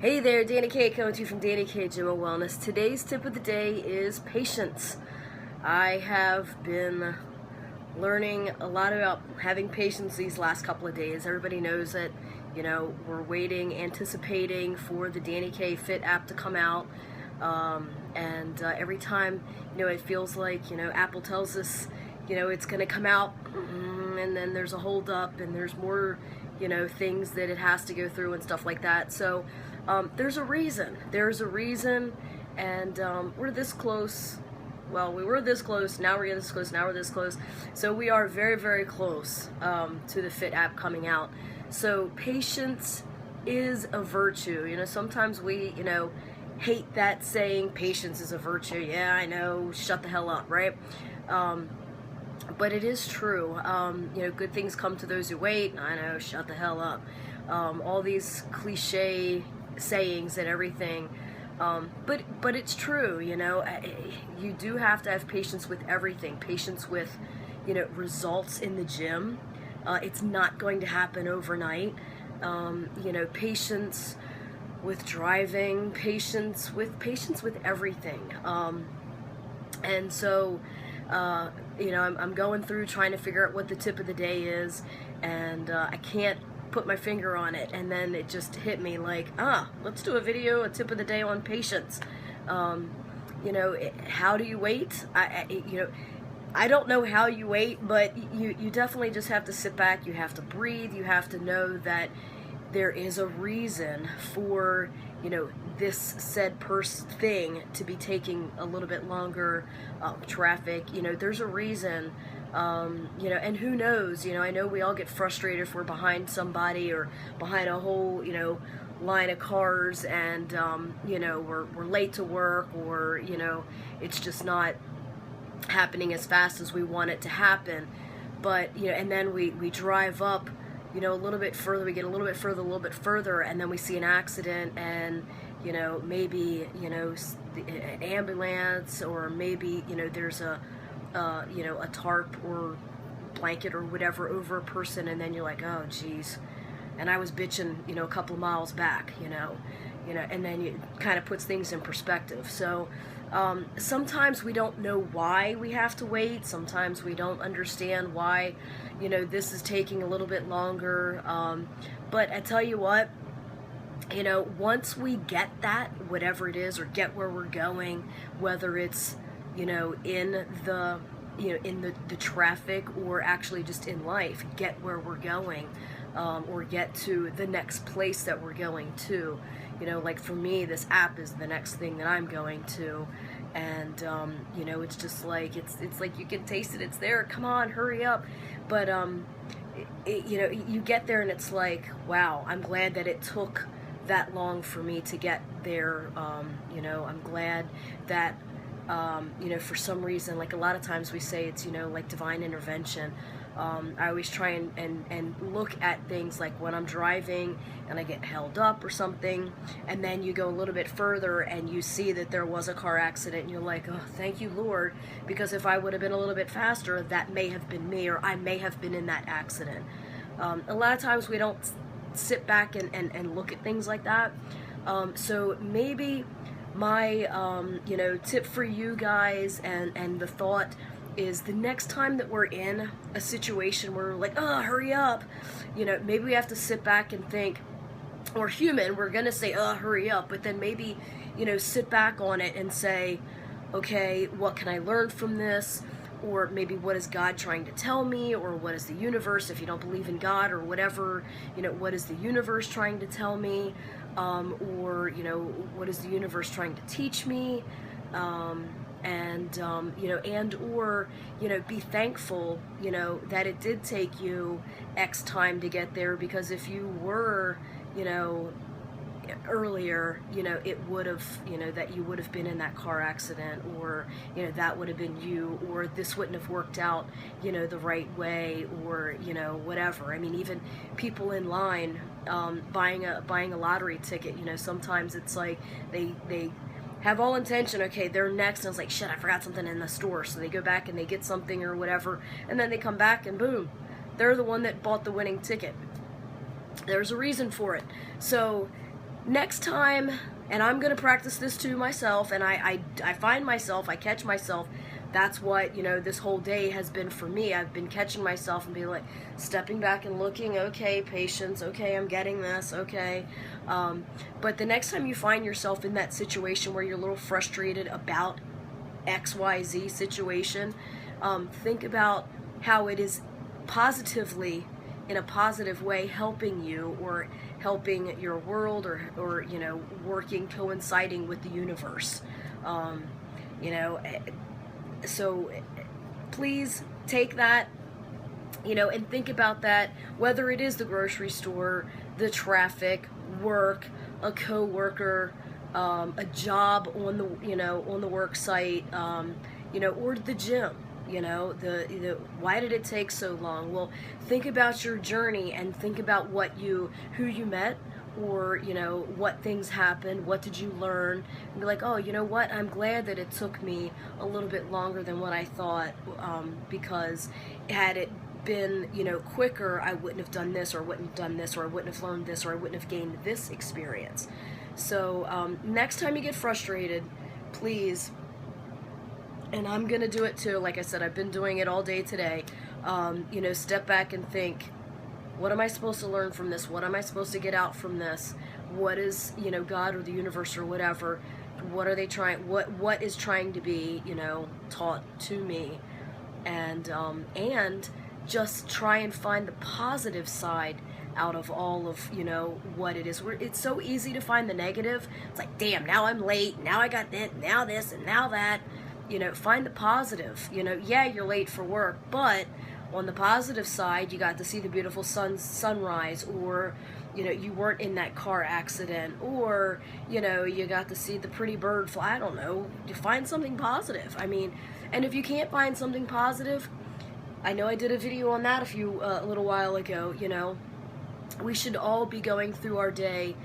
Hey there, Dani K coming to you from Dani K Gym and Wellness. Today's tip of the day is patience. I have been learning a lot about having patience these last couple of days. Everybody knows that, we're waiting, anticipating for the Dani K Fit app to come out. And every time, it feels like, Apple tells us, it's going to come out, and then there's a hold up and there's more, things that it has to go through and stuff like that. So there's a reason. And we're this close. Well, we were this close, now we're this close, now we're this close. So we are very, very close to the Fit app coming out. So patience is a virtue. Sometimes we, hate that saying, patience is a virtue. Yeah, I know, shut the hell up, right? But it is true. Good things come to those who wait. I know, shut the hell up. All these cliche sayings and everything. But it's true, you do have to have patience with everything. Patience with, results in the gym. It's not going to happen overnight. Patience with driving, patience with everything. And so, I'm going through trying to figure out what the tip of the day is, and I can't put my finger on it, and then it just hit me like, let's do a tip of the day on patience. How do you wait? I don't know how you wait, but you definitely just have to sit back, you have to breathe, you have to know that there is a reason for, this said thing to be taking a little bit longer, traffic, there's a reason. And who knows, I know we all get frustrated if we're behind somebody or behind a whole, line of cars, and, we're late to work, or, it's just not happening as fast as we want it to happen. But, and then we drive up, a little bit further, we get a little bit further, and then we see an accident, and, maybe, an ambulance, or maybe, there's a tarp or blanket or whatever over a person, and then you're like, oh geez, and I was bitching, a couple of miles back, and then it kind of puts things in perspective. So sometimes we don't know why we have to wait. Sometimes we don't understand why, this is taking a little bit longer. But I tell you what, once we get that, whatever it is, or get where we're going, whether it's, in the the traffic, or actually just in life, get where we're going, or get to the next place that we're going to. Like for me, this app is the next thing that I'm going to, and it's just like, it's like you can taste it, it's there, come on, hurry up. But you get there and it's like, wow, I'm glad that it took that long for me to get there. I'm glad that for some reason, like a lot of times we say it's, like divine intervention. I always try and look at things like when I'm driving and I get held up or something, and then you go a little bit further and you see that there was a car accident, and you're like, oh, thank you, Lord, because if I would have been a little bit faster, that may have been me, or I may have been in that accident. A lot of times we don't sit back and look at things like that. So maybe my tip for you guys, and the thought is, the next time that we're in a situation where we're like, oh, hurry up, maybe we have to sit back and think. We're human, we're gonna say, oh, hurry up, but then maybe, sit back on it and say, okay, what can I learn from this? Or maybe, what is God trying to tell me? Or what is the universe, if you don't believe in God or whatever, what is the universe trying to tell me? Or, what is the universe trying to teach me? And or, be thankful, that it did take you X time to get there, because if you were, earlier, it would have, that you would have been in that car accident, or, that would have been you, or this wouldn't have worked out, the right way, or, whatever. I mean, even people in line, buying a lottery ticket, sometimes it's like they have all intention, okay, they're next, and it's like, shit, I forgot something in the store, so they go back and they get something or whatever, and then they come back and boom, they're the one that bought the winning ticket. There's a reason for it. So next time, and I'm going to practice this too myself, and I find myself, I catch myself, that's what, you know, this whole day has been for me. I've been catching myself and being like, stepping back and looking, okay, patience, okay, I'm getting this, okay. But the next time you find yourself in that situation where you're a little frustrated about XYZ situation, think about how it is positively, in a positive way, helping you or helping your world, or you know, working, coinciding with the universe. You know, so please take that, you know, and think about that, whether it is the grocery store, the traffic, work, a co-worker, a job on the, you know, on the work site, you know, or the gym. You know, why did it take so long? Well, think about your journey and think about who you met, or, you know, what things happened, what did you learn, and be like, oh, you know what, I'm glad that it took me a little bit longer than what I thought, because had it been, you know, quicker, I wouldn't have done this, or wouldn't have done this, or I wouldn't have learned this, or I wouldn't have gained this experience. So next time you get frustrated, please, and I'm going to do it too, like I said, I've been doing it all day today, you know, step back and think, what am I supposed to learn from this? What am I supposed to get out from this? What is, you know, God or the universe or whatever, what are they trying, what is trying to be, you know, taught to me? And just try and find the positive side out of all of, you know, what it is. It's so easy to find the negative. It's like, damn, now I'm late, now I got this, now this, and now that. You know, find the positive. You know, yeah, you're late for work, but on the positive side, you got to see the beautiful sunrise, or, you know, you weren't in that car accident, or, you know, you got to see the pretty bird fly. I don't know. You find something positive. I mean, and if you can't find something positive, I know I did a video on that a little while ago. You know, we should all be going through our day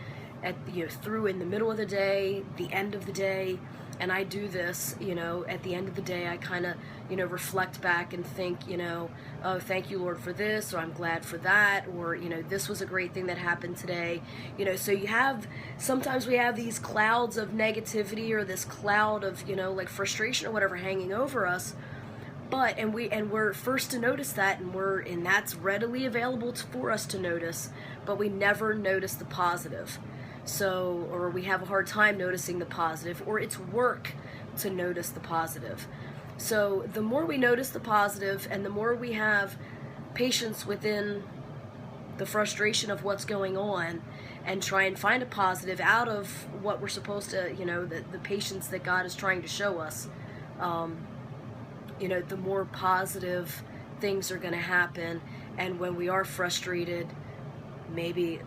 at, you know, through in the middle of the day, the end of the day. And I do this, you know, at the end of the day, I kind of, you know, reflect back and think, you know, oh, thank you, Lord, for this, or I'm glad for that, or, you know, this was a great thing that happened today. You know, so you have, sometimes we have these clouds of negativity, or this cloud of, you know, like frustration or whatever hanging over us. But, and we're first to notice that, and that's readily available for us to notice, but we never notice the positive. So, or we have a hard time noticing the positive, or it's work to notice the positive. So the more we notice the positive, and the more we have patience within the frustration of what's going on, and try and find a positive out of what we're supposed to, you know, the patience that God is trying to show us, you know, the more positive things are going to happen. And when we are frustrated, maybe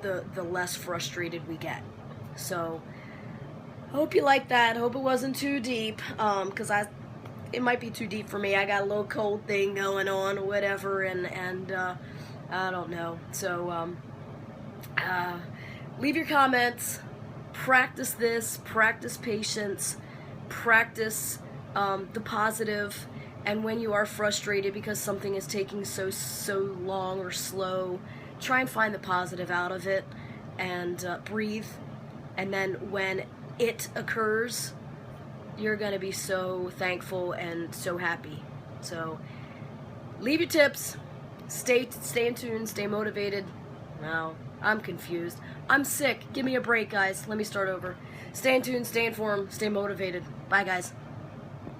the less frustrated we get. So hope you like that. Hope it wasn't too deep, because it might be too deep for me. I got a little cold thing going on or whatever, and I don't know. So leave your comments, practice this, practice patience, practice the positive, and when you are frustrated because something is taking so long or slow, try and find the positive out of it, and breathe. And then when it occurs, you're going to be so thankful and so happy. So leave your tips. Stay in tune. Stay motivated. No, I'm confused. I'm sick. Give me a break, guys. Let me start over. Stay in tune. Stay informed. Stay motivated. Bye, guys.